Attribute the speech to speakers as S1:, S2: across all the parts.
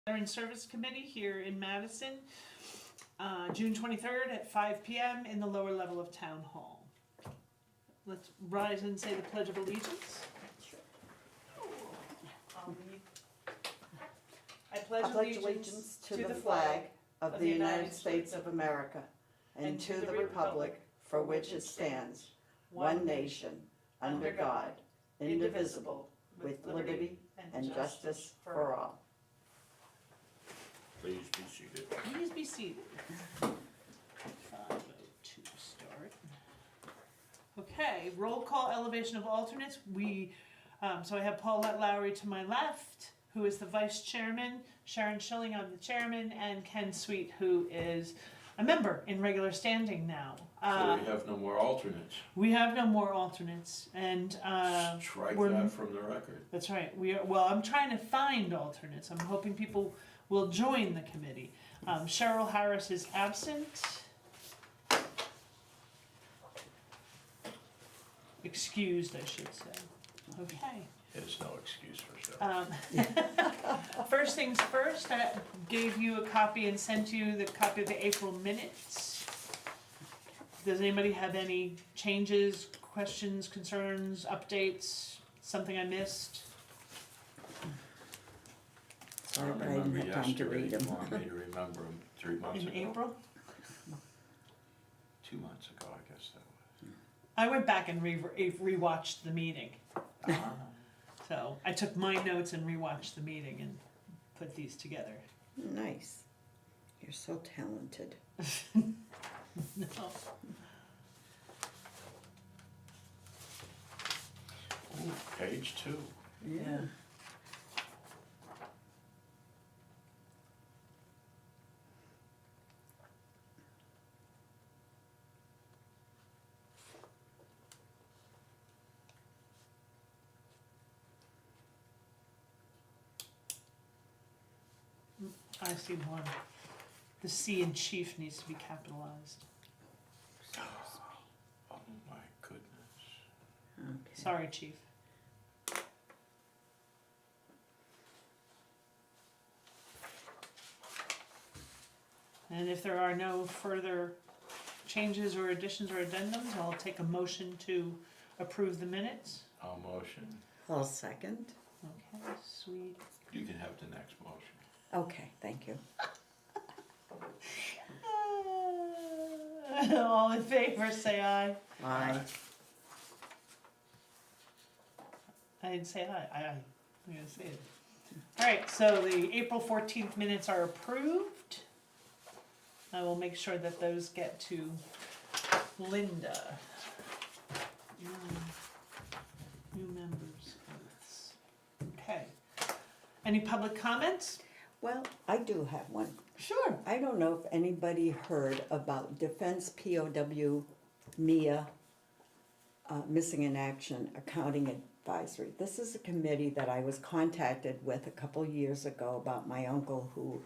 S1: Veteran Service Committee here in Madison, June 23rd at 5 p.m. in the lower level of Town Hall. Let's rise and say the Pledge of Allegiance. I'll read. I pledge allegiance to the flag of the United States of America and to the republic for which it stands, one nation, under God, indivisible, with liberty and justice for all.
S2: Please be seated.
S1: Please be seated. 5:02 start. Okay, roll call elevation of alternates. So I have Paulette Lowry to my left, who is the vice chairman, Sharon Schilling, I'm the chairman, and Ken Sweet, who is a member in regular standing now.
S2: So we have no more alternates.
S1: We have no more alternates, and
S2: Strike that from the record.
S1: that's right. Well, I'm trying to find alternates. I'm hoping people will join the committee. Cheryl Harris is absent. Excused, I should say. Okay.
S2: There's no excuse for Cheryl.
S1: First things first, I gave you a copy and sent you the copy of the April minutes. Does anybody have any changes, questions, concerns, updates, something I missed?
S2: I don't
S3: But I didn't
S2: remember
S3: have time to
S2: yesterday.
S3: read them.
S2: You want me to remember them 3 months
S1: In
S2: ago?
S1: April?
S2: 2 months ago, I guess that was.
S1: I went back and rewatched the meeting. So I took my notes and rewatched the meeting and put these together.
S3: Nice. You're so talented.
S1: No.
S2: Ooh, page 2.
S3: Yeah.
S1: I see one. The C in chief needs to be capitalized.
S2: Oh my goodness.
S3: Okay.
S1: Sorry, chief. And if there are no further changes or additions or addendums, I'll take a motion to approve the minutes.
S2: I'll motion.
S3: I'll second.
S1: Okay, sweet.
S2: You can have the next motion.
S3: Okay, thank you.
S1: All in favor, say aye.
S3: Aye.
S1: I didn't say aye. I'm gonna say it. All right, so the April 14th minutes are approved. I will make sure that those get to Linda. New members' oaths. Okay. Any public comments?
S3: Well, I do have one.
S1: Sure.
S3: I don't know if anybody heard about Defense POW MIA, Missing in Action Accounting Advisory. This is a committee that I was contacted with a couple years ago about my uncle who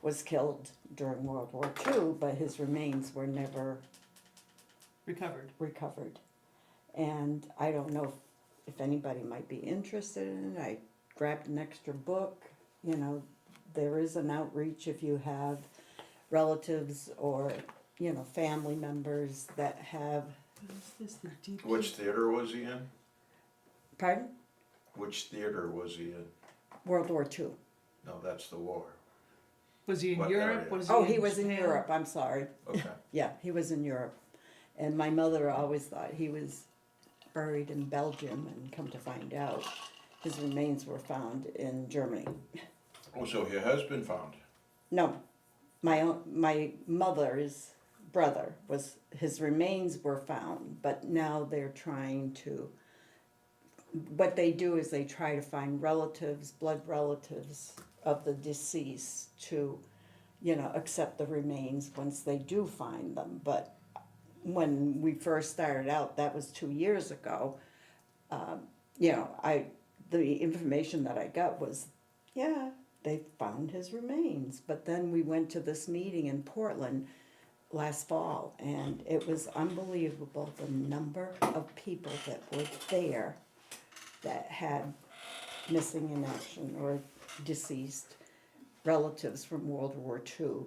S3: was killed during World War II, but his remains were never recovered. And I don't know if anybody might be interested in it. I grabbed an extra book. You know, there is an outreach if you have relatives or, you know, family members that have.
S1: Is this the DP?
S2: Which theater was he in?
S3: Pardon?
S2: Which theater was he in?
S3: World War II.
S2: No, that's the war.
S1: Was he in
S2: What
S1: Europe?
S2: area?
S1: Was
S3: Oh, he was in
S1: Japan?
S3: Europe. I'm sorry.
S2: Okay.
S3: Yeah, he was in Europe. And my mother always thought he was buried in Belgium, and come to find out, his remains were found in Germany.
S2: Oh, so he has been found.
S3: No, my mother's brother his remains were found, but now they're trying to. What they do is they try to find relatives, blood relatives of the deceased to, you know, accept the remains once they do find them. But when we first started out, that was 2 years ago. You know, the information that I got was, yeah, they found his remains. But then we went to this meeting in Portland last fall, and it was unbelievable the number of people that were there that had missing in action or deceased. relatives from World War II,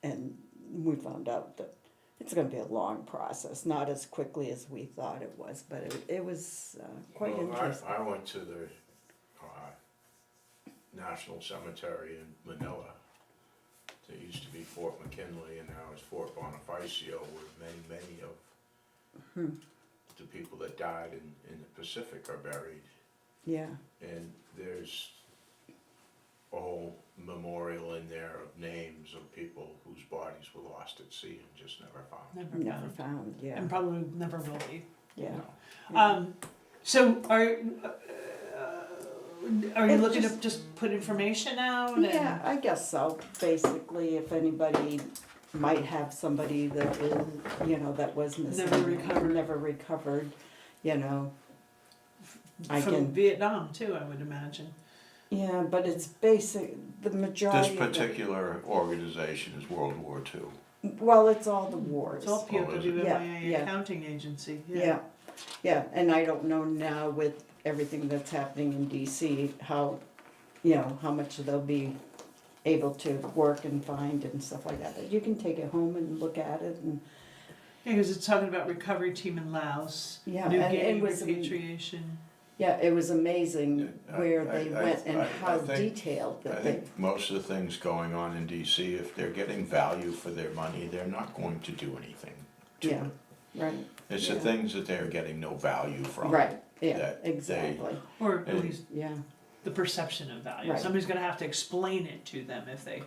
S3: and we found out that it's going to be a long process, not as quickly as we thought it was, but it was quite
S2: Well,
S3: interesting.
S2: I went to the National Cemetery in Manila. There used to be Fort McKinley, and now it's Fort Bonifacio, where many of the people that died in the Pacific are buried.
S3: Yeah,
S2: And there's a whole memorial in there of names of people whose bodies were lost at sea and just never found.
S3: never found, yeah,
S4: And probably never will be.
S3: yeah.
S4: So are you
S3: It
S4: looking to
S3: just-
S4: just put information out?
S3: Yeah, I guess so. Basically, if anybody might have somebody that is, that was missing. Never recovered, I
S4: From
S3: can,
S4: Vietnam too, I would imagine.
S3: yeah, but it's basic, the majority
S2: This
S3: of
S2: particular organization is World War II.
S3: well, it's all the wars.
S4: It's all
S2: Oh, is it?
S4: POWMIA
S3: Yeah.
S4: accounting agency,
S3: Yeah, yeah, and I don't know now with everything that's happening in DC, how much they'll be able to work and find and stuff like that. But you can take it home and look at it and,
S4: Because it's talking about recovery team in Laos,
S3: yeah,
S4: New
S3: and
S4: Guinea
S3: it was,
S4: repatriation.
S3: yeah, it was amazing
S2: Yeah,
S3: where they went and
S2: I
S3: how
S2: think-
S3: detailed
S2: I
S3: that they,
S2: think most of the things going on in DC, if they're getting value for their money, they're not going to do anything to
S3: yeah,
S2: it.
S3: right,
S2: It's the
S3: yeah.
S2: things that they're getting no value from.
S3: right, yeah,
S2: that they-
S3: exactly,
S4: Or at
S2: And-
S4: least
S3: yeah,
S4: the perception of value.
S3: Right.
S4: Somebody's gonna have to explain it to them if you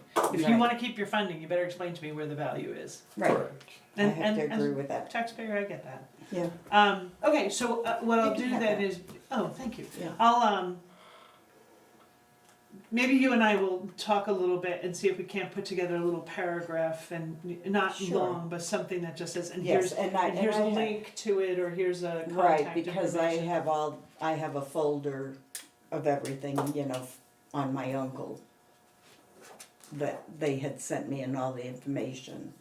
S3: Right.
S4: wanna keep your funding, you better explain to me where the value is.
S3: right.
S2: Correct.
S3: I have to agree with
S4: As
S3: that,
S4: a taxpayer, I get that.
S3: yeah,
S4: Okay, so what
S3: You
S4: I'll
S3: can
S4: do
S3: have
S4: then
S3: that.
S4: is, oh, thank you.
S3: yeah,
S4: I'll, maybe you and I will talk a little bit and see if we can't put together a little paragraph and not
S3: Sure.
S4: long, but something that just says, and
S3: yes,
S4: here's,
S3: and
S4: here's a
S3: I have-
S4: link to it, or here's a contact
S3: right, because
S4: information.
S3: I have a folder of everything, on my uncle that they had sent me and all the information.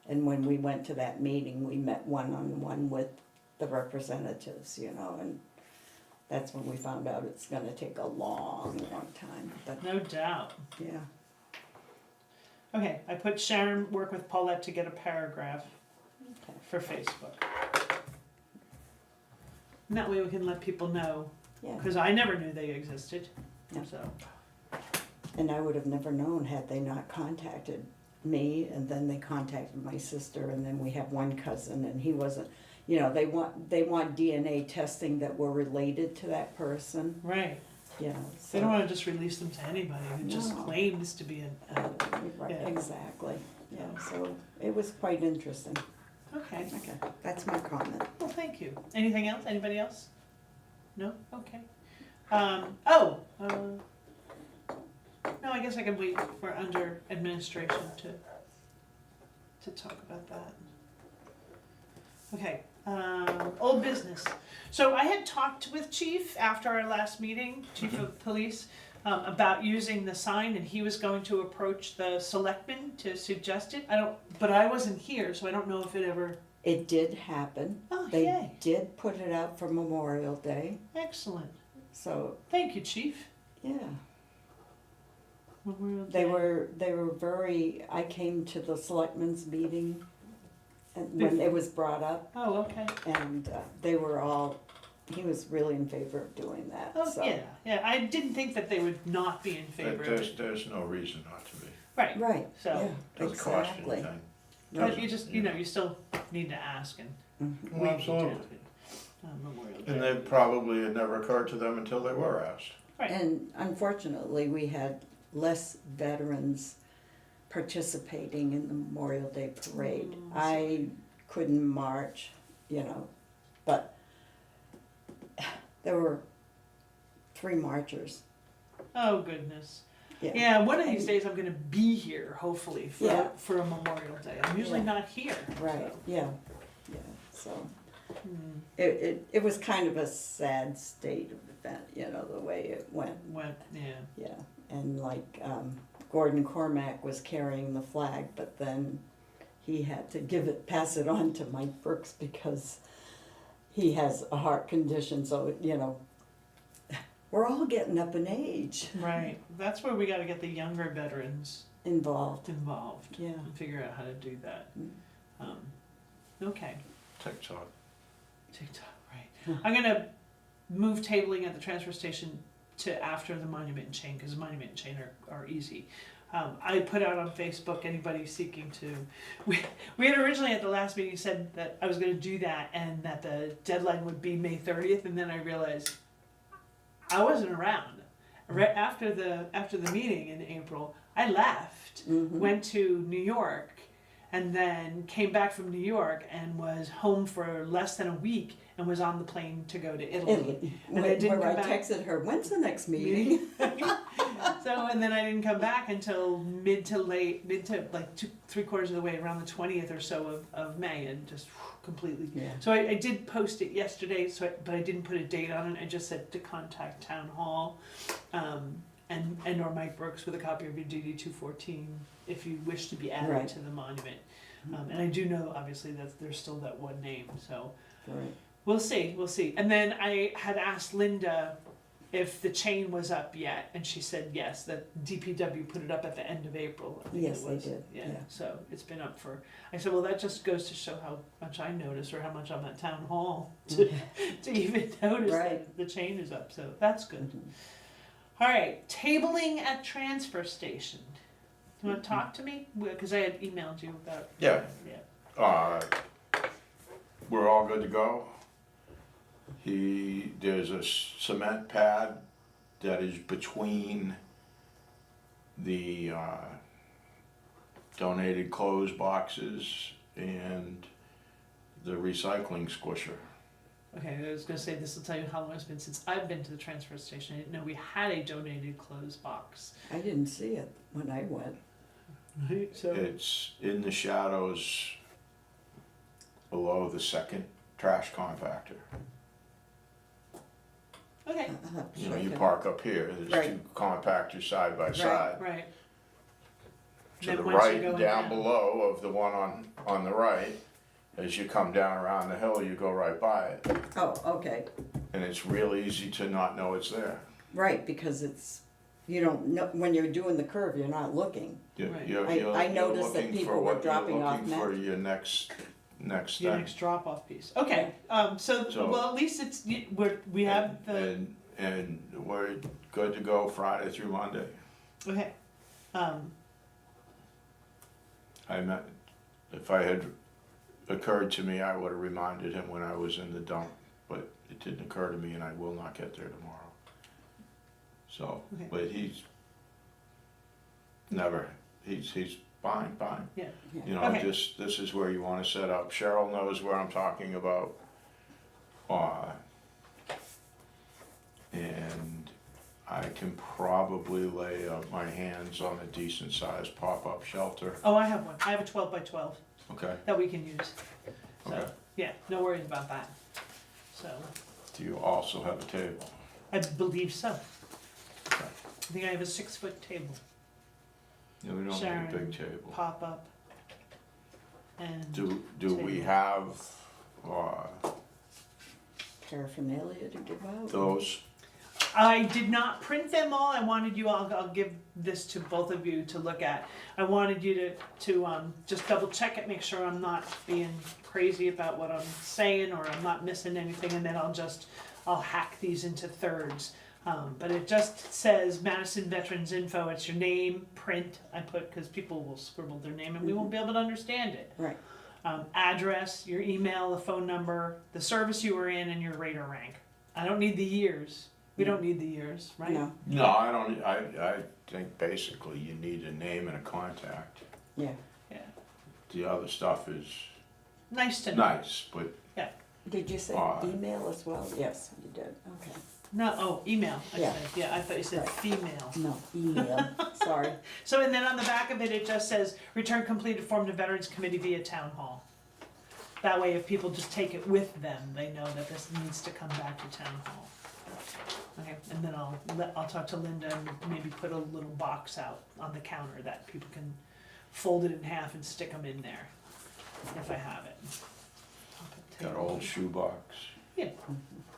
S3: And when we went to that meeting, we met one-on-one with the representatives, and that's when we found out it's gonna take a long, long time, but,
S4: No doubt.
S3: yeah.
S4: Okay, I put Sharon work with Paulette to get a paragraph
S3: Okay.
S4: for Facebook. And that way we can let people know,
S3: Yeah,
S4: because I never knew they existed,
S3: Yeah.
S4: so.
S3: and I would have never known had they not contacted me, and then they contacted my sister, and then we have one cousin, and he wasn't, they want DNA testing that were related to that person,
S4: Right,
S3: so.
S4: they don't wanna just release them to anybody who just
S3: No.
S4: claims to be
S3: Right,
S4: yeah.
S3: exactly, yeah, so it was quite interesting.
S4: okay,
S3: Okay, that's my comment.
S4: well, thank you. Anything else, anybody else? No, okay. No, I guess I can wait for under administration to talk about that. Okay, old business. So I had talked with Chief after our last meeting, Chief of Police, about using the sign, and he was going to approach the selectmen to suggest it. But I wasn't here, so I don't know if it ever.
S3: It did happen.
S4: Oh,
S3: They
S4: yay!
S3: did put it out for Memorial Day,
S4: Excellent.
S3: so,
S4: Thank you, Chief.
S3: yeah.
S4: Memorial
S3: They
S4: Day.
S3: were very, I came to the selectmen's meeting and when it was brought up,
S4: Oh, okay.
S3: and they were all, he was really in favor of doing that,
S4: Oh,
S3: so.
S4: yeah. I didn't think that they would not be in
S2: But
S4: favor of it.
S2: there's no reason not to be.
S4: Right.
S3: Right,
S4: So-
S3: yeah,
S2: Doesn't cost you
S3: exactly.
S2: anything.
S4: But you just, you still need to ask and
S3: Mhm.
S2: Well,
S4: wait
S2: absolutely.
S4: Memorial
S2: And
S4: Day.
S2: they probably had never occurred to them until they were asked.
S4: Right.
S3: And unfortunately, we had less veterans participating in the Memorial Day parade.
S4: Mm.
S3: I couldn't march, but there were 3 marchers.
S4: Oh, goodness.
S3: Yeah.
S4: Yeah, one of these
S3: And-
S4: days I'm gonna be here, hopefully,
S3: Yeah.
S4: for a Memorial Day. I'm usually
S3: Yeah.
S4: not here.
S3: Right,
S4: so.
S3: yeah, so
S4: Hmm.
S3: it was kind of a sad state of event, the way it went,
S4: Yeah.
S3: yeah. And like, Gordon Cormack was carrying the flag, but then he had to pass it on to Mike Brooks because he has a heart condition, so, we're all getting up in age
S4: Right, that's where we gotta get the younger veterans
S3: involved.
S4: involved.
S3: Yeah.
S4: And figure out how to do that.
S3: Mm.
S4: Okay,
S2: TikTok.
S4: TikTok, right. I'm gonna move tabling at the transfer station to after the monument and chain, cause the monument and chain are easy. I put out on Facebook, anybody seeking to, we had originally at the last meeting said that I was gonna do that and that the deadline would be May 30th, and then I realized I wasn't around. Right after the meeting in April, I left,
S3: Mhm.
S4: went to New York, and then came back from New York and was home for less than a week and was on the plane to go to Italy. And I didn't
S3: Where I
S4: come back.
S3: texted her, when's the next meeting?
S4: So, and then I didn't come back until mid to like 3/4 of the way, around the 20th or so of May, and just completely.
S3: Yeah.
S4: So I did post it yesterday, but I didn't put a date on it. I just said to contact Town Hall, and or Mike Brooks with a copy of your DD 214 if you wish to be added
S3: Right.
S4: to the monument. And I do know obviously that there's still that one name, so
S3: Right.
S4: we'll see. And then I had asked Linda if the chain was up yet, and she said yes, that DPW put it up at the end of April. I think
S3: Yes,
S4: it
S3: they
S4: was.
S3: did,
S4: Yeah,
S3: yeah.
S4: so it's been up for, I said, well, that just goes to show how much I notice, or how much I'm at town hall to even notice
S3: Right.
S4: that the chain is up, so that's good.
S3: Mhm.
S4: All right, tabling at transfer station. Do you wanna talk to me? Because I had emailed you about.
S2: Yeah.
S4: Yeah.
S2: We're all good to go. There's a cement pad that is between the donated clothes boxes and the recycling squisher.
S4: Okay, I was gonna say, this will tell you how long it's been since I've been to the transfer station. I didn't know we had a donated clothes box.
S3: I didn't see it when I went.
S4: Right, so.
S2: It's in the shadows below the second trash compactor.
S4: Okay,
S2: You know, you
S3: Okay.
S2: park up here, there's
S3: Right.
S2: two compactors side by side.
S4: right.
S2: To
S4: Then
S2: the
S4: once you
S2: right
S4: go
S2: and down
S4: down.
S2: below of the one on the right, as you come down around the hill, you go right by it.
S3: Oh, okay,
S2: And it's real easy to not know it's there.
S3: right, because it's, you don't know, when you're doing the curve, you're not looking.
S4: Right.
S3: I noticed that people were dropping off
S2: You're looking for your next
S4: Your
S2: thing.
S4: next drop off piece. Okay, so,
S2: So-
S4: well, at least it's, we have the,
S2: And we're good to go Friday through Monday.
S4: okay.
S2: If I had occurred to me, I would have reminded him when I was in the dump, but it didn't occur to me and I will not get there tomorrow. So,
S4: Okay.
S2: but he's fine.
S4: Yeah.
S2: You know,
S4: Okay.
S2: this is where you wanna set up. Cheryl knows where I'm talking about. And I can probably lay my hands on a decent sized pop-up shelter.
S4: Oh, I have one. I have a 12 by 12
S2: Okay,
S4: that we can use. So,
S2: okay.
S4: yeah, no worries about that. So,
S2: Do you also have a table?
S4: I believe so.
S2: Okay.
S4: I think I have a 6-foot table,
S2: Yeah, we don't need
S4: Sharon,
S2: a big table.
S4: pop up. And.
S2: Do we
S4: table.
S2: have,
S3: Paraphernalia to give out.
S2: those?
S4: I did not print them all. I wanted you all, I'll give this to both of you to look at. I wanted you to just double check it, make sure I'm not being crazy about what I'm saying or I'm not missing anything, and then I'll hack these into thirds. But it just says Madison Veterans Info. It's your name, print, I put, because people will scribble their name and we won't be able to understand it.
S3: Right,
S4: Address, your email, the phone number, the service you were in, and your rate or rank. I don't need the years. We don't need the years, right?
S3: no,
S2: No, I don't, I think basically you need a name and a contact.
S3: yeah.
S4: Yeah.
S2: The other stuff is
S4: Nice to know.
S2: nice, but
S3: Did you say email as well? Yes, you did, okay.
S4: No, oh, email. I
S3: Yeah.
S4: said. Yeah, I thought you said
S3: Right.
S4: female.
S3: No, email, sorry.
S4: So, and then on the back of it, it just says, return completed form to Veterans Committee via Town Hall. That way, if people just take it with them, they know that this needs to come back to Town Hall. Okay, and then I'll talk to Linda and maybe put a little box out on the counter that people can fold it in half and stick them in there, if I have it. I'll put
S2: that
S4: table.
S2: old shoebox.
S4: Yeah.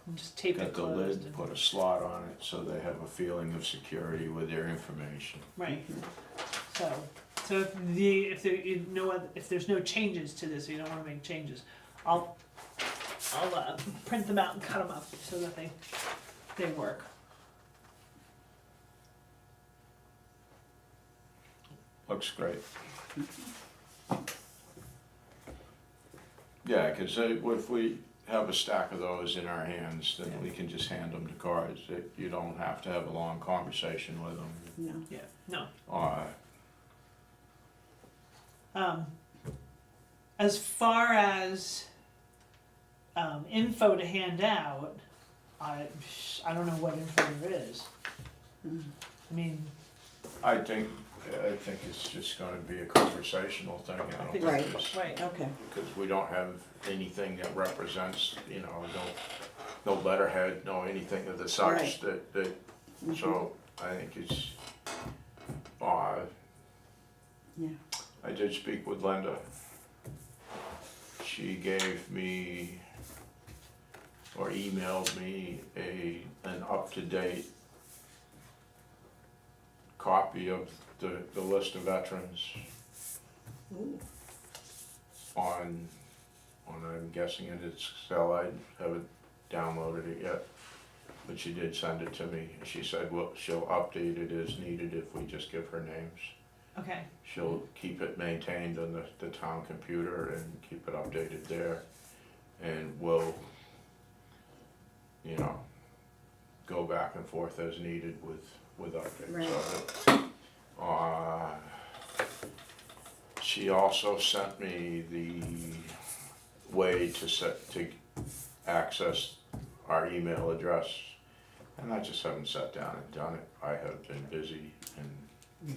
S4: and just tape it
S2: got the
S4: closed.
S2: lid,
S4: and-
S2: put a slot on it, so they have a feeling of security with their information.
S4: Right. So if there's no changes to this, or you don't wanna make changes, I'll print them out and cut them up so that they work.
S2: Looks great. Yeah, cause if we have a stack of those in our hands, then we can just hand them to cards. You don't have to have a long conversation with them.
S3: No.
S4: Yeah, no. As far as info to hand out, I don't know what info there is. I mean,
S2: I think it's just gonna be a conversational thing, I don't think
S3: Right.
S2: there's,
S4: right,
S3: Okay,
S2: because we don't have anything that represents, no letterhead, no anything of the such
S3: Right.
S2: that, so I think it's,
S3: yeah,
S2: I did speak with Linda. She gave me, or emailed me an up-to-date copy of the list of veterans
S3: ooh,
S2: on, I'm guessing it's Excel. I haven't downloaded it yet, but she did send it to me. She said, well, she'll update it as needed if we just give her names.
S4: okay,
S2: She'll keep it maintained on the town computer and keep it updated there. And we'll, go back and forth as needed with updates of it. She also sent me the way to access our email address. And I just haven't sat down and done it. I have been busy, and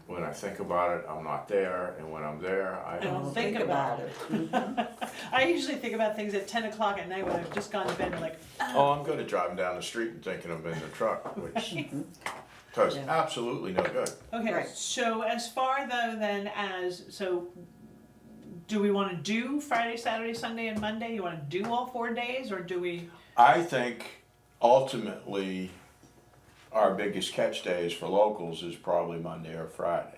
S2: when I think about it, I'm not there, and when I'm there, I
S4: don't
S2: don't.
S4: think about it.
S3: Mhm.
S4: I usually think about things at 10 o'clock at night when I've just gone to bed and like,
S2: Oh, I'm good at driving down the street and thinking I'm in the truck, which does
S3: Yeah.
S2: absolutely no good.
S4: okay,
S3: Right.
S4: so as far though then as, so do we wanna do Friday, Saturday, Sunday and Monday? You wanna do all 4 days or do we?
S2: I think ultimately, our biggest catch days for locals is probably Monday or Friday.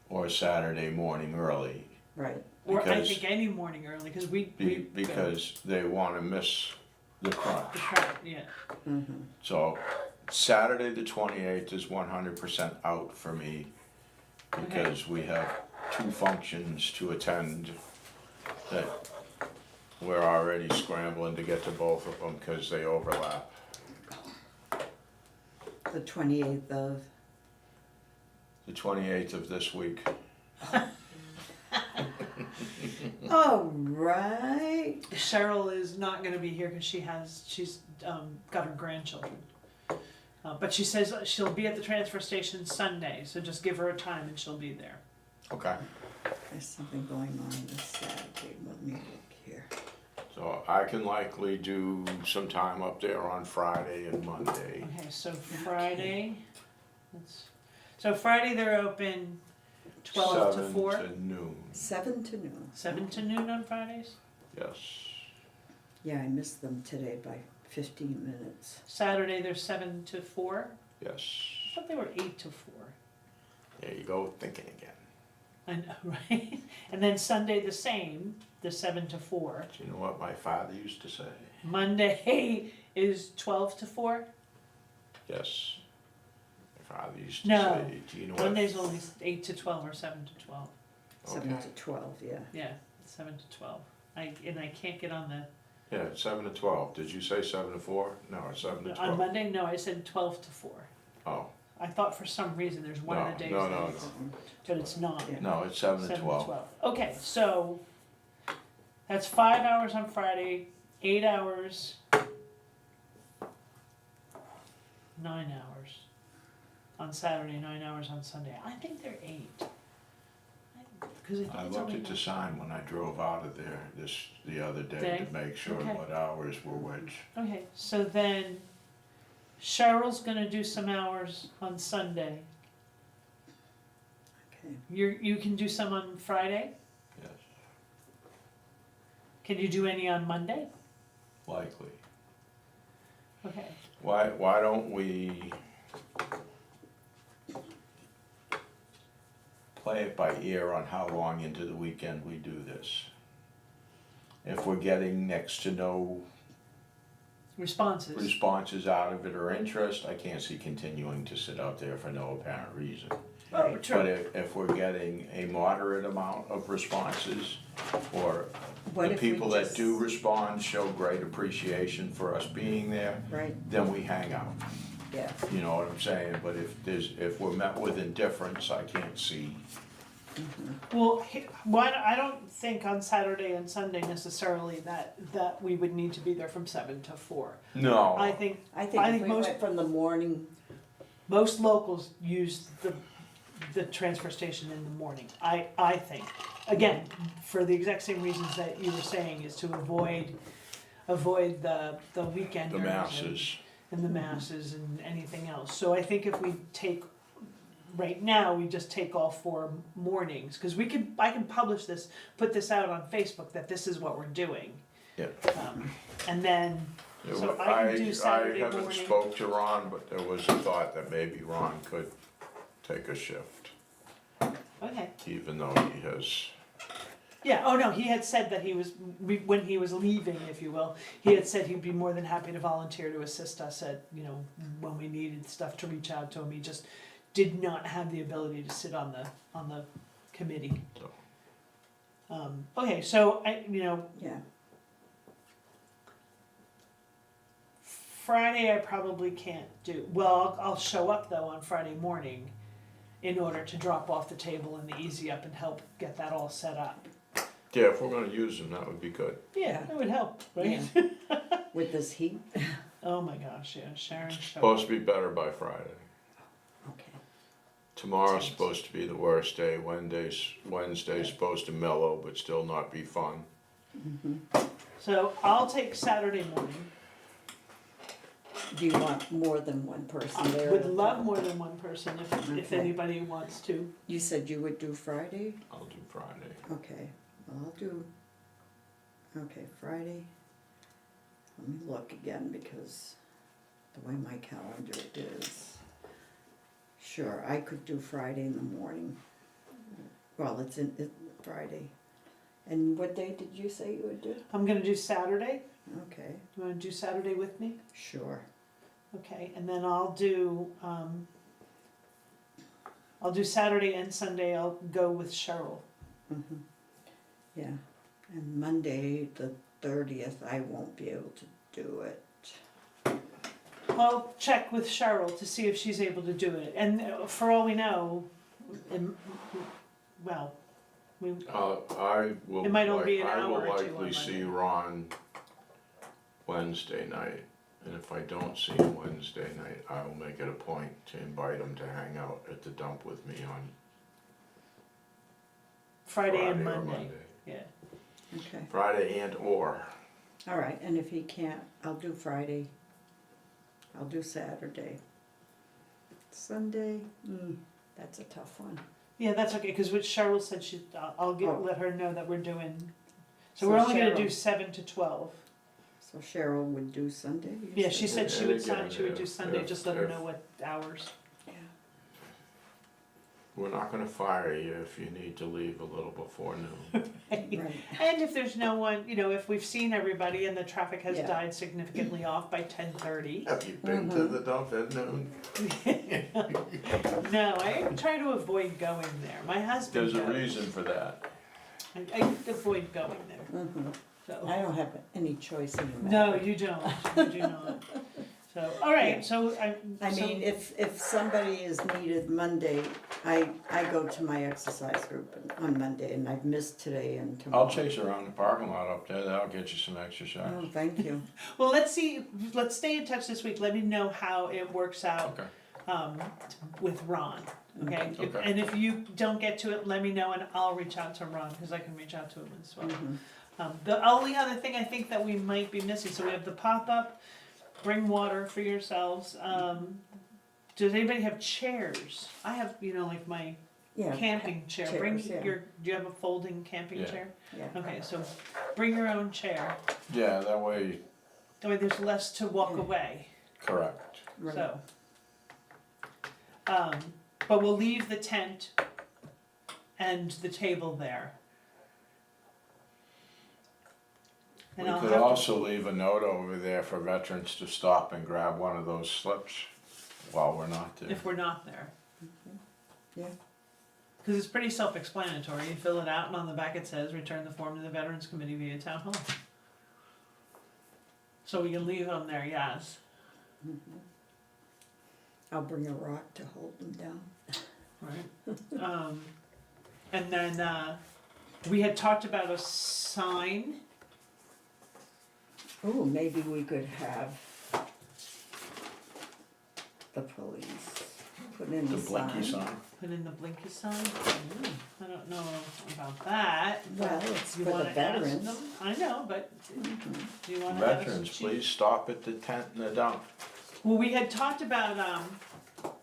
S2: Or Saturday morning early,
S3: right,
S4: Or I
S2: Because-
S4: think any morning early, cause
S2: because they wanna miss the crunch.
S4: the crowd, yeah,
S2: So Saturday the 28th is 100% out for me, because we have 2 functions to attend that we're already scrambling to get to both of them because they overlap.
S3: the 28th of,
S2: The 28th of this week.
S3: oh, right,
S4: Cheryl is not gonna be here cause she's got her grandchildren. But she says she'll be at the transfer station Sunday, so just give her a time and she'll be there.
S2: Okay.
S3: there's something going on this Saturday, let me look here.
S2: So I can likely do some time up there on Friday and Monday.
S4: Okay, so Friday, so Friday they're open 12 to 4?
S2: 7 to noon,
S3: 7 to noon.
S4: 7 to noon on Fridays?
S2: yes.
S3: Yeah, I missed them today by 15 minutes.
S4: Saturday they're 7 to 4?
S2: Yes.
S4: I thought they were 8 to 4.
S2: There you go, thinking again.
S4: I know, right? And then Sunday the same, the 7 to 4.
S2: Do you know what my father used to say?
S4: Monday is 12 to 4?
S2: Yes. My father used to
S4: No.
S2: say, do you know what?
S4: Monday's only 8 to 12 or 7 to 12.
S3: 7
S2: Okay.
S3: to 12, yeah.
S4: Yeah, 7 to 12. I can't get on the,
S2: Yeah, 7 to 12. Did you say 7 to 4? No, it's 7 to 12.
S4: on Monday, no, I said 12 to 4.
S2: Oh,
S4: I thought for some reason there's one
S2: no,
S4: of the days
S2: no,
S4: that
S2: no,
S4: it's-
S2: no.
S4: but it's not.
S3: Yeah.
S2: No, it's 7 to
S4: 7
S2: 12.
S4: to 12. Okay, so that's 5 hours on Friday, 8 hours, 9 hours on Saturday, 9 hours on Sunday. I think they're 8. Because I think
S2: I
S4: it's
S2: looked
S4: only
S2: at the sign when I drove out of there the other day
S4: Day?
S2: to make sure
S4: Okay.
S2: what hours were which.
S4: Okay, so then Cheryl's gonna do some hours on Sunday.
S3: Okay,
S4: You can do some on Friday?
S2: Yes.
S4: Can you do any on Monday?
S2: likely.
S4: Okay.
S2: Why don't we play it by ear on how long into the weekend we do this? If we're getting next to no
S4: Responses.
S2: responses out of it or interest, I can't see continuing to sit out there for no apparent reason.
S4: Oh,
S2: But
S4: true.
S2: if we're getting a moderate amount of responses, or
S3: What
S2: the
S3: if we
S2: people that
S3: just-
S2: do respond show great appreciation for us being there,
S3: Right,
S2: then we hang out.
S3: yeah,
S2: You know what I'm saying? But if we're met with indifference, I can't see.
S4: Well, I don't think on Saturday and Sunday necessarily that we would need to be there from 7 to 4.
S2: No.
S4: I think
S3: I think if we
S4: most
S3: went from the morning,
S4: most locals use the transfer station in the morning. I think, again, for the exact same reasons that you were saying, is to avoid the weekenders
S2: The masses.
S4: and the masses and anything else. So I think if we take, right now, we just take all 4 mornings, because I can publish this, put this out on Facebook that this is what we're doing.
S2: Yeah.
S4: And then,
S2: Yeah,
S4: so
S2: well,
S4: I can do Saturday
S2: I haven't
S4: morning.
S2: spoke to Ron, but there was a thought that maybe Ron could take a shift,
S4: Okay.
S2: even though he has,
S4: Yeah, oh no, he had said that when he was leaving, if you will, he had said he'd be more than happy to volunteer to assist us at, when we needed stuff, to reach out to him. He just did not have the ability to sit on the committee.
S2: so.
S4: Okay, so
S3: yeah,
S4: Friday I probably can't do, well, I'll show up though on Friday morning in order to drop off the table and the easy up and help get that all set up.
S2: Yeah, if we're gonna use them, that would be good.
S4: Yeah, that would help, right?
S3: yeah. With this heat,
S4: Oh my gosh, yeah, Sharon showed
S2: Supposed
S4: up.
S2: to be better by Friday.
S3: okay,
S2: Tomorrow's supposed to be the worst day, Wednesday's supposed to mellow, but still not be fun.
S4: So I'll take Saturday morning.
S3: do you want more than one person
S4: I
S3: there?
S4: would love more than one person if
S3: Okay.
S4: anybody wants to.
S3: You said you would do Friday?
S2: I'll do Friday.
S3: Okay, well, I'll do, okay, Friday. Let me look again because the way my calendar is. Sure, I could do Friday in the morning. Well, it's Friday. And what day did you say you would do?
S4: I'm gonna do Saturday.
S3: Okay,
S4: You wanna do Saturday with me?
S3: sure.
S4: Okay, and then I'll do Saturday and Sunday, I'll go with Cheryl.
S3: Mhm. Yeah, and Monday, the 30th, I won't be able to do it.
S4: I'll check with Cheryl to see if she's able to do it, and for all we know, well,
S2: I will.
S4: It might only be an
S2: I will
S4: hour or two on
S2: likely see
S4: Monday.
S2: Ron Wednesday night, and if I don't see him Wednesday night, I will make it a point to invite him to hang out at the dump with me on
S4: Friday and
S2: or
S4: Monday, yeah.
S3: Okay,
S2: Friday and or.
S3: all right, and if he can't, I'll do Friday. I'll do Saturday. Sunday, that's a tough one.
S4: Yeah, that's okay, because what Cheryl said, I'll
S3: Oh.
S4: let her know that we're doing, so
S3: So
S4: we're only gonna do
S3: Cheryl-
S4: 7 to 12.
S3: So Cheryl would do Sunday? you
S4: Yeah, she said she
S2: And
S4: would
S2: again,
S4: she would do
S2: if-
S4: Sunday,
S2: if-
S4: just let her
S2: if-
S4: know what hours.
S3: Yeah.
S2: We're not gonna fire you if you need to leave a little before noon.
S3: Right,
S4: And if there's no one, if we've seen everybody and the traffic has
S3: Yeah.
S4: died significantly off by 10:30.
S2: Have you been to the dump at noon?
S4: No, I try to avoid going there. My husband
S2: There's a
S4: goes.
S2: reason for that.
S4: I avoid going there, so.
S3: I don't have any choice in the
S4: No,
S3: matter.
S4: you don't, you do not. So, all right,
S3: Yeah.
S4: so
S3: I mean, if somebody is needed Monday, I go to my exercise group on Monday, and I've missed today and tomorrow.
S2: I'll chase around the parking lot up there, that'll get you some exercise.
S3: Oh, thank you.
S4: Well, let's stay in touch this week. Let me know how it works out
S2: Okay,
S4: with Ron. Okay?
S2: Okay.
S4: And if you don't get to it, let me know and I'll reach out to Ron because I can reach out to him as well. The only other thing I think that we might be missing, so we have the pop-up, bring water for yourselves. Does anybody have chairs? I have, like my
S3: Yeah.
S4: camping chair.
S3: chairs,
S4: Bring
S3: yeah.
S4: do you have a folding camping
S2: Yeah.
S4: chair?
S3: Yeah.
S4: Okay, so bring your own chair.
S2: Yeah, that way,
S4: That way there's less to walk
S3: Yeah.
S4: away,
S2: correct.
S3: Right.
S4: so. But we'll leave the tent and the table there.
S2: We
S4: And I'll
S2: could
S4: have to-
S2: also leave a note over there for veterans to stop and grab one of those slips while we're not there.
S4: if we're not there.
S3: Yeah.
S4: Because it's pretty self-explanatory. You fill it out, and on the back it says, "Return the form to the Veterans Committee via Town Hall." So we can leave them there, yes.
S3: I'll bring a rock to hold them down.
S4: Right. And then we had talked about a sign.
S3: Oh, maybe we could have the police put in
S2: The
S3: the
S2: blinky
S3: sign.
S2: sign.
S4: Put in the blinky sign. I don't know about that.
S3: Well, it's
S4: You
S3: for the
S4: wanna ask
S3: veterans.
S4: them? I know, but
S3: Mhm.
S4: do you want to
S2: Veterans, please stop at the tent and the dump.
S4: Well, we had talked about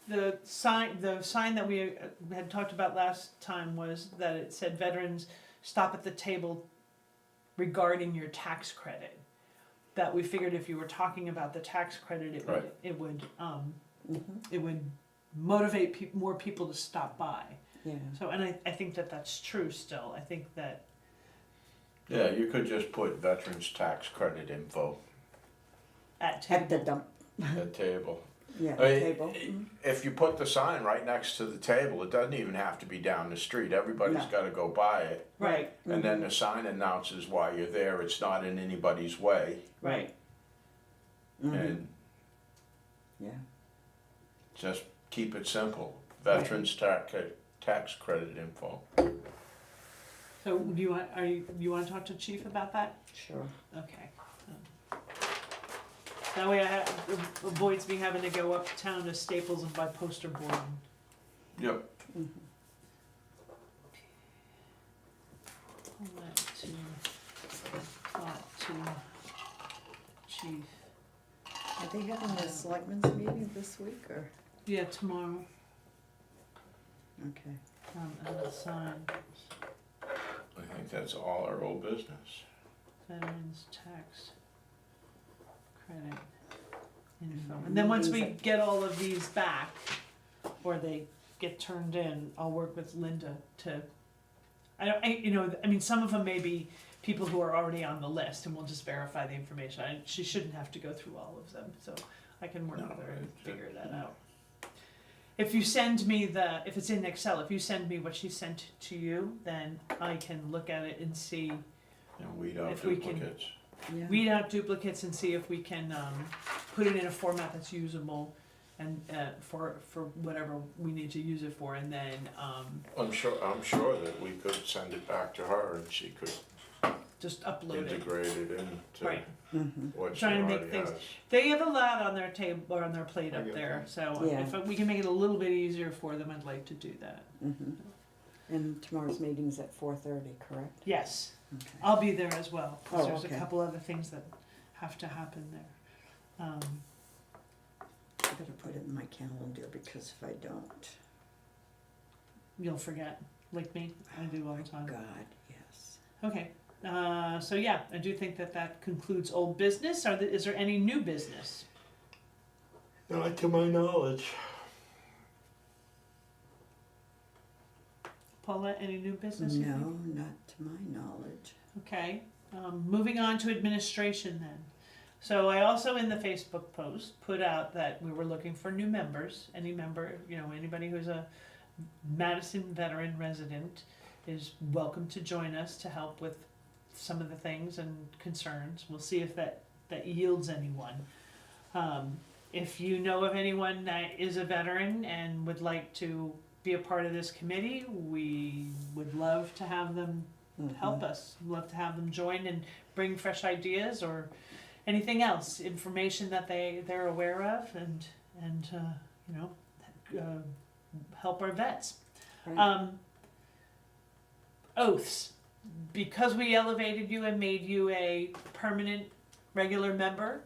S4: the sign. The sign that we had talked about last time was that it said "Veterans, stop at the table regarding your tax credit." That we figured if you were talking about the tax credit, it would
S2: Right.
S3: Mhm.
S4: it would motivate more people to stop by.
S3: Yeah.
S4: So, and I think that that's true still. I think that
S2: Yeah, you could just put veterans tax credit info
S4: at table.
S3: At the dump.
S2: at table.
S3: Yeah, the
S2: I-
S3: table. Mhm.
S2: If you put the sign right next to the table, it doesn't even have to be down the street. Everybody's
S3: No.
S2: gotta go by it.
S4: Right,
S2: And then the sign announces why you're there. It's not in anybody's way.
S4: right.
S3: Mhm.
S2: And
S3: Yeah.
S2: just keep it simple. Veterans tax credit info.
S4: So, do you want? You want to talk to Chief about that?
S3: Sure.
S4: Okay. That way it avoids me having to go uptown to Staples and buy poster board.
S2: Yep.
S4: Let to talk to Chief.
S3: Are they having a selectmen's meeting this week or?
S4: Yeah, tomorrow.
S3: Okay.
S4: And the sign,
S2: I think that's all our old business.
S4: veterans tax credit info. And then once we get all of these back, or they get turned in, I'll work with Linda to, I mean, some of them may be people who are already on the list, and we'll just verify the information. She shouldn't have to go through all of them, so I can work
S2: No,
S4: with her and
S2: it-
S4: figure that out. If you send me if it's in Excel, if you send me what she sent to you, then I can look at it and see,
S2: And weed out
S4: If we can-
S2: duplicates.
S3: Yeah.
S4: weed out duplicates and see if we can put it in a format that's usable and for whatever we need to use it for, and then
S2: I'm sure that we could send it back to her and she could
S4: just upload it.
S2: integrate it into
S4: Right.
S3: Mhm.
S2: what she
S4: Trying to make
S2: already
S4: things-
S2: has.
S4: They have a lot on their table or on their plate
S2: I
S4: up
S2: get
S4: there,
S2: that.
S4: so
S3: Yeah.
S4: if we can make it a little bit easier for them, I'd like to do that.
S3: Mhm. And tomorrow's meeting's at 4:30, correct?
S4: Yes,
S3: Okay.
S4: I'll be there as well, 'cause
S3: Oh,
S4: there's
S3: okay.
S4: a couple other things that have to happen there.
S3: I better put it in my calendar because if I don't,
S4: You'll forget, like me, I do all the time.
S3: God, yes.
S4: Okay, so yeah, I do think that concludes old business. Is there any new business?
S2: Not to my knowledge.
S4: Paula, any new business? you
S3: No,
S4: think?
S3: not to my knowledge.
S4: Okay, moving on to administration then. So I also in the Facebook post put out that we were looking for new members. Any member, anybody who's a Madison veteran resident is welcome to join us to help with some of the things and concerns. We'll see if that yields anyone. If you know of anyone that is a veteran and would like to be a part of this committee, we would love to have them help us. Love to have them join and bring fresh ideas or anything else, information that they're aware of, and help our vets.
S3: Right.
S4: Oaths. Because we elevated you and made you a permanent, regular member,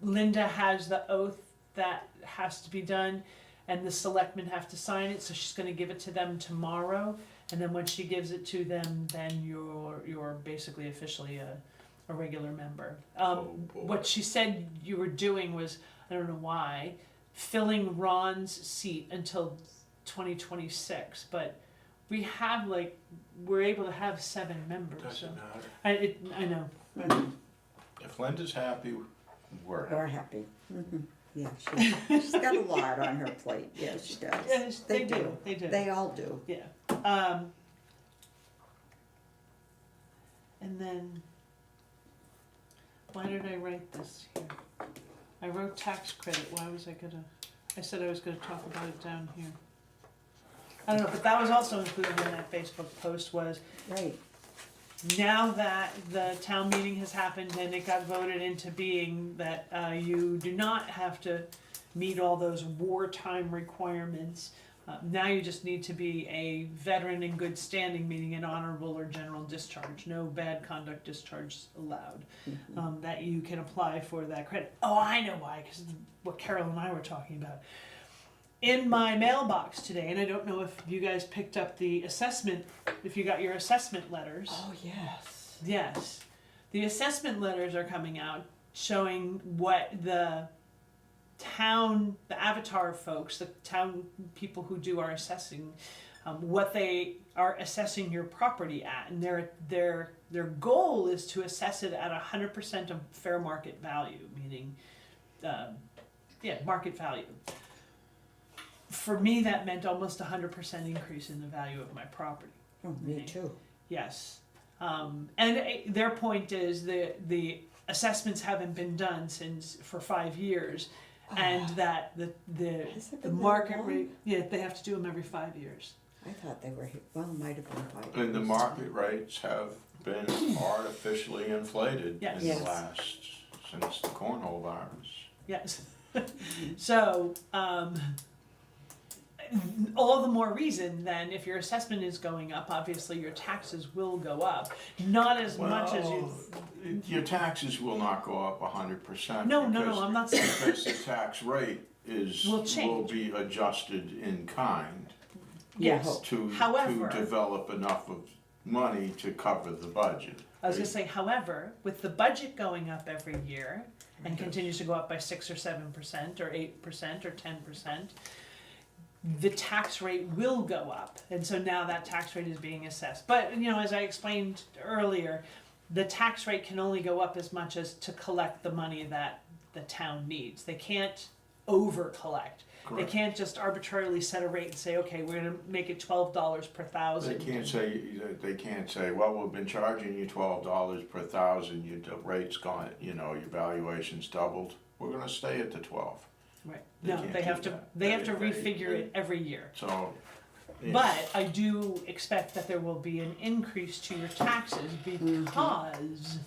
S4: Linda has the oath that has to be done, and the selectmen have to sign it, so she's gonna give it to them tomorrow. And then when she gives it to them, then you're basically officially a regular member.
S2: Oh, boy.
S4: What she said you were doing was, I don't know why, filling Ron's seat until 2026, but we have we're able to have 7 members.
S2: Doesn't
S4: So
S2: matter.
S4: I know.
S2: If Linda's happy, we're happy.
S3: We're happy. Yeah, she's got a lot on her plate. Yeah, she does.
S4: Yes, they do. They do.
S3: They all do.
S4: Yeah. And then, why did I write this here? I wrote tax credit. Why was I said I was gonna talk about it down here. I don't know, but that was also included in that Facebook post was,
S3: Right.
S4: now that the town meeting has happened and it got voted into being that you do not have to meet all those wartime requirements. Now you just need to be a veteran in good standing, meaning an honorable or general discharge. No bad conduct discharge allowed. That you can apply for that credit. Oh, I know why, because what Carol and I were talking about. In my mailbox today, and I don't know if you guys picked up the assessment, if you got your assessment letters.
S3: Oh, yes.
S4: Yes. The assessment letters are coming out showing what the Avatar folks, the town people who do our assessing, what they are assessing your property at. And their goal is to assess it at 100% of fair market value, meaning, market value. For me, that meant almost 100% increase in the value of my property.
S3: Oh, me too.
S4: Yes. Their point is the assessments haven't been done for 5 years, and that
S3: Has it
S4: the
S3: been that
S4: market
S3: long?
S4: rate, they have to do them every 5 years.
S3: I thought they were, well, might have been 5
S2: And the
S3: years.
S2: market rates have been artificially inflated
S4: Yes.
S2: in
S3: Yes.
S2: the last, since the cornhole virus.
S4: Yes. So, all the more reason then, if your assessment is going up, obviously your taxes will go up. Not as much as you.
S2: Your taxes will not go up 100%.
S4: No, I'm not saying.
S2: Because the tax rate
S4: Will change.
S2: be adjusted in kind
S4: Yes.
S2: to
S4: However-
S2: develop enough of money to cover the budget.
S4: I was gonna say, however, with the budget going up every year and
S2: Yes.
S4: continues to go up by 6 or 7% or 8% or 10%, the tax rate will go up. And so now that tax rate is being assessed. But, as I explained earlier, the tax rate can only go up as much as to collect the money that the town needs. They can't over collect. They
S2: Correct.
S4: can't just arbitrarily set a rate and say, okay, we're gonna make it $12 per thousand.
S2: They can't say, well, we've been charging you $12 per thousand, your rate's gone, your valuation's doubled, we're gonna stay at the 12.
S4: Right.
S2: They
S4: No,
S2: can't
S4: they
S2: do
S4: have to,
S2: that.
S4: they have to
S2: They-
S4: refigure it every year.
S2: So. yeah.
S4: But I do expect that there will be an increase to your taxes because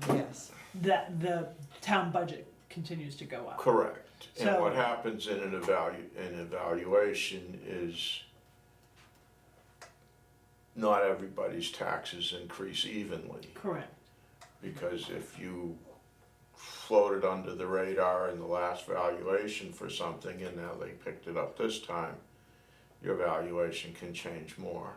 S3: Yes.
S4: that the town budget continues to go up.
S2: Correct. And
S4: So-
S2: what happens in an evaluation is not everybody's taxes increase evenly.
S4: Correct.
S2: Because if you floated under the radar in the last valuation for something and now they picked it up this time, your valuation can change more.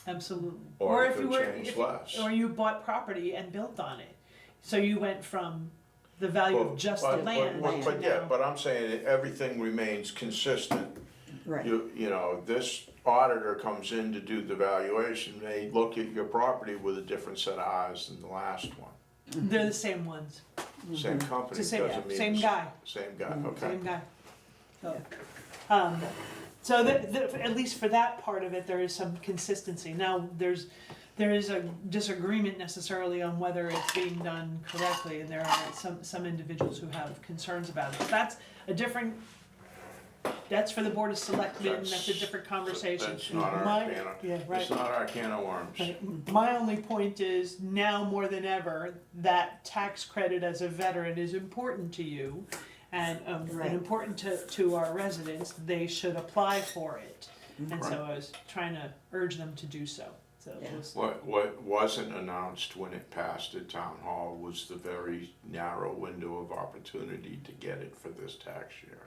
S4: Absolutely.
S2: Or it
S4: if you
S2: could
S4: were,
S2: change less.
S4: or you bought property and built on it. So you went from the value
S2: Well,
S4: of just the
S2: but-
S4: land.
S2: But
S4: to
S2: yeah,
S4: now-
S2: but I'm saying that everything remains consistent.
S3: Right.
S2: This auditor comes in to do the valuation, they look at your property with a different set of eyes than the last one.
S4: They're the same ones.
S2: Same company,
S4: It's the same-
S2: doesn't mean.
S4: same guy.
S2: Same guy, okay.
S4: Same guy. So at least for that part of it, there is some consistency. Now, there is a disagreement necessarily on whether it's being done correctly, and there are some individuals who have concerns about it. But that's for the Board of Selectmen, that's a different conversation.
S2: That's not our
S4: Yeah, right.
S2: It's not our can of worms.
S4: Right. My only point is, now more than ever, that tax credit as a veteran is important to you and
S3: Right.
S4: important to our residents. They should apply for it. And so I was trying to urge them to do so. So
S3: Yeah.
S4: it was,
S2: What wasn't announced when it passed at town hall was the very narrow window of opportunity to get it for this tax year.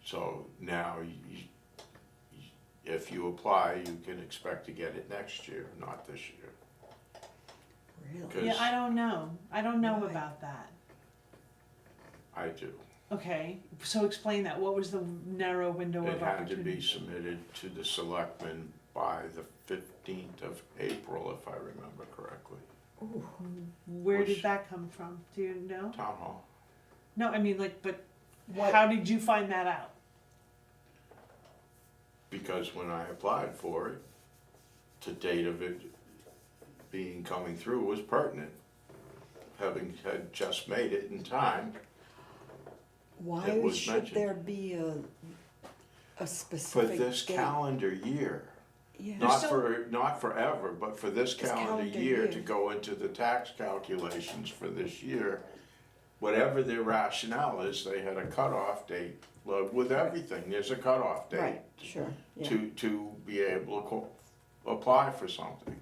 S2: So now, if you apply, you can expect to get it next year, not this year.
S3: Really?
S2: 'Cause
S4: Yeah, I don't know. I don't know
S3: Why?
S4: about that.
S2: I do.
S4: Okay, so explain that. What was the narrow window
S2: It
S4: of
S2: had to be
S4: opportunity?
S2: submitted to the selectmen by the 15th of April, if I remember correctly.
S4: Where
S2: Which-
S4: did that come from? Do you know?
S2: Town hall.
S4: No, I mean, like, but
S3: What-
S4: how did you find that out?
S2: Because when I applied for it, the date of it being coming through was pertinent. Having had just made it in time,
S3: Why
S2: It was
S3: should
S2: mentioned.
S3: there be a
S2: for
S3: specific
S2: this
S3: date?
S2: calendar year.
S3: Yeah.
S2: Not
S4: still-
S2: for, not forever, but for this calendar
S3: calendar
S2: year
S3: year.
S2: to go into the tax calculations for this year. Whatever their rationale is, they had a cutoff date, with everything, there's a cutoff date.
S3: Right, sure, yeah.
S2: To be able to apply for something.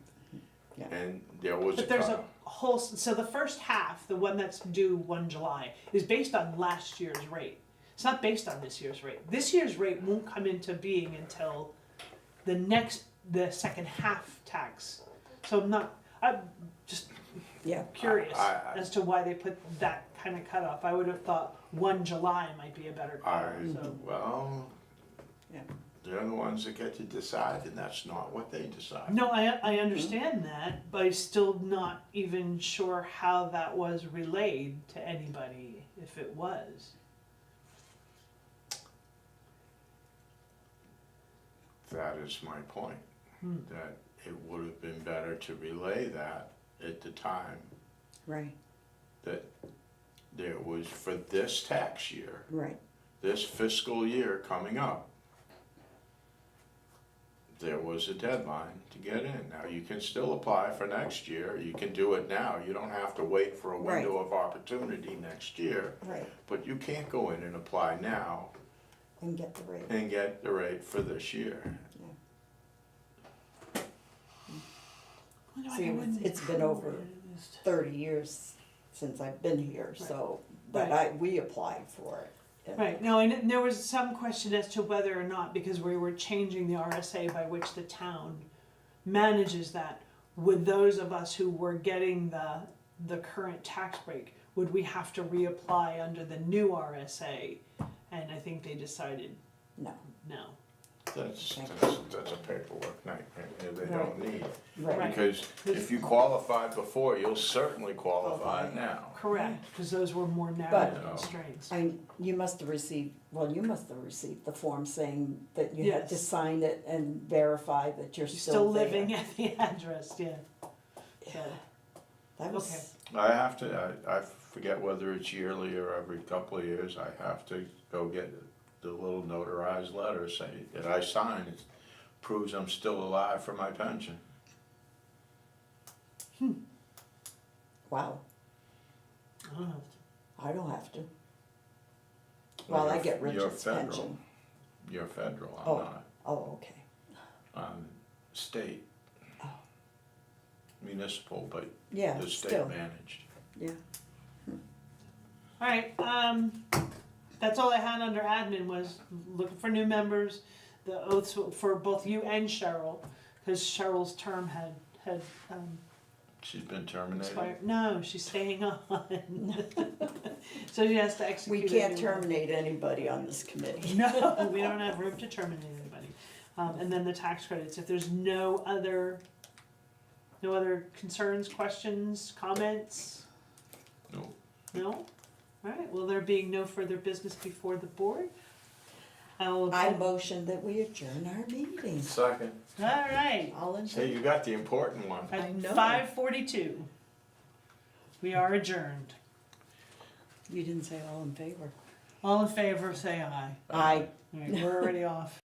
S3: Yeah.
S2: And there was a
S4: But there's a
S2: cutoff.
S4: whole, so the first half, the one that's due 1 July, is based on last year's rate. It's not based on this year's rate. This year's rate won't come into being until the second half tax. So I'm just
S3: Yeah,
S4: curious
S2: I-
S4: as to why they put that kind of cutoff. I would have thought 1 July might be a better cutoff, so.
S2: Well,
S3: Yeah.
S2: they're the ones that get to decide, and that's not what they decide.
S4: No, I understand that, but I'm still not even sure how that was relayed to anybody, if it was.
S2: That is my point,
S4: Hmm.
S2: that it would have been better to relay that at the time,
S3: right,
S2: that there was, for this tax year,
S3: right,
S2: this fiscal year coming up, there was a deadline to get in. Now, you can still apply for next year, you can do it now, you don't have to wait for a window of opportunity next year,
S3: right,
S2: but you can't go in and apply now
S3: and get the rate.
S2: and get the rate for this year.
S3: See, it's been over 30 years since I've been here, so, but we applied for it. And-
S4: Right, no, and there was some question as to whether or not, because we were changing the RSA by which the town manages that, would those of us who were getting the current tax break, would we have to reapply under the new RSA? And I think they decided
S3: No,
S4: no.
S2: That's a paperwork nightmare that they don't need.
S3: right,
S2: Because if you qualified before, you'll certainly qualify now.
S4: Correct, because those were more narrow
S3: But-
S4: constraints.
S3: you must have received the form saying that you had to
S4: Yes.
S3: sign it and verify that you're
S4: You're
S3: still there.
S4: living at the address, yeah. So,
S3: That was,
S2: I have to, I forget whether it's yearly or every couple of years, I have to go get the little notarized letter saying that I signed, it proves I'm still alive for my pension.
S3: wow,
S4: I don't know.
S3: I don't have to. Well, I get
S2: You're
S3: Richard's
S2: federal.
S3: pension.
S2: You're federal,
S3: Oh.
S2: I'm not.
S3: Oh, okay,
S2: I'm state.
S3: Oh.
S2: Municipal, but
S3: yeah,
S2: the state
S3: still,
S2: managed.
S3: yeah.
S4: All right, that's all I had under admin was looking for new members, the oaths for both you and Cheryl, because Cheryl's term had
S2: She's been terminated.
S4: expired. No, she's staying on. So she has to execute.
S3: We
S4: a
S3: can't
S4: new one.
S3: terminate anybody on this committee.
S4: No, we don't have room to terminate anybody. And then the tax credits, if there's no other concerns, questions, comments?
S2: No.
S4: No? Alright, well, there being no further business before the board, I'll.
S3: I motion that we adjourn our meeting.
S2: Second.
S4: Alright,
S3: All in
S2: Hey,
S3: favor?
S2: you got the important one.
S3: I
S4: at
S3: know.
S4: 5:42, we are adjourned.
S3: You didn't say all in favor.
S4: All in favor, say aye.
S3: Aye.
S4: Alright, we're already off.